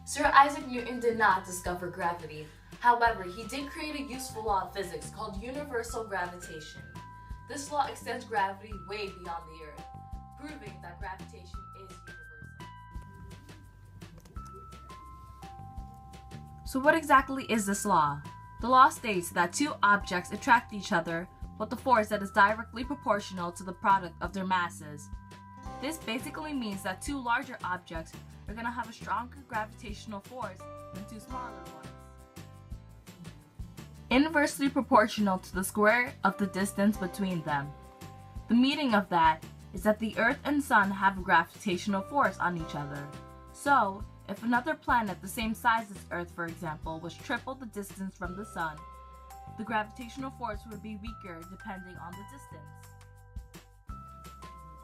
Sir Isaac Newton did not discover gravity. However, he did create a useful law of physics called universal gravitation. This law extends gravity way beyond the Earth, proving that gravitation is universal. So what exactly is this law? The law states that two objects attract each other with a force that is directly proportional to the product of their masses. This basically means that two larger objects are going to have a stronger gravitational force than two smaller ones. Inversely proportional to the square of the distance between them. The meaning of that is that the Earth and Sun have a gravitational force on each other. So, if another planet the same size as Earth, for example, was triple the distance from the Sun, the gravitational force would be weaker depending on the distance.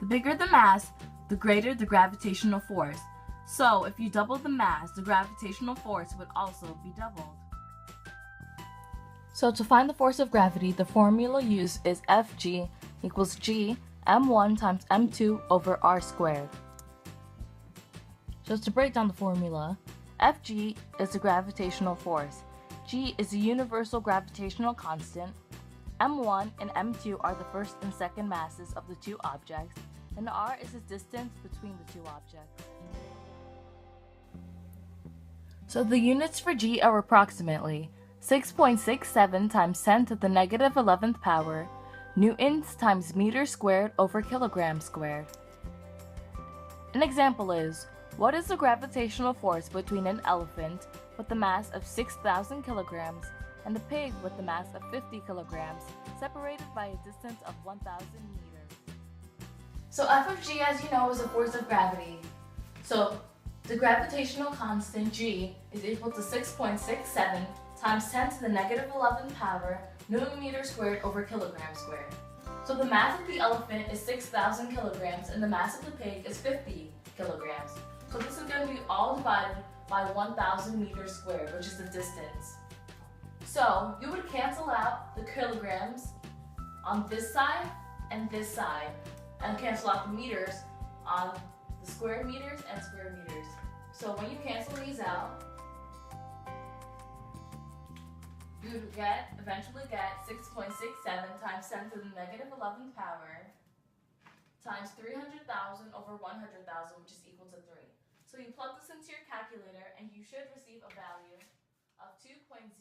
The bigger the mass, the greater the gravitational force. So, if you double the mass, the gravitational force would also be doubled. So to find the force of gravity, the formula used is Fg equals g m1 times m2 over r squared. So to break down the formula, Fg is the gravitational force, g is the universal gravitational constant, m1 and m2 are the first and second masses of the two objects, and r is the distance between the two objects. So the units for g are approximately 6.67 times 10 to the negative 11th power, newtons times meters squared over kilograms squared. An example is, what is the gravitational force between an elephant with a mass of 6,000 kilograms and a pig with a mass of 50 kilograms, separated by a distance of 1,000 meters? So F of g, as you know, is a force of gravity. So the gravitational constant g is equal to 6.67 times 10 to the negative 11th power, Newton meter squared over kilogram squared. So the mass of the elephant is 6,000 kilograms and the mass of the pig is 50 kilograms. So this is going to be all divided by 1,000 meters squared, which is the distance. So you would cancel out the kilograms on this side and cancel out the meters on the square meters and square meters. So when you cancel these out, you would eventually get 6.67 times 10 to the negative 11th power times 300,000 over 100,000, which is equal to 3. So you plug this into your calculator and you should receive a value of 2.001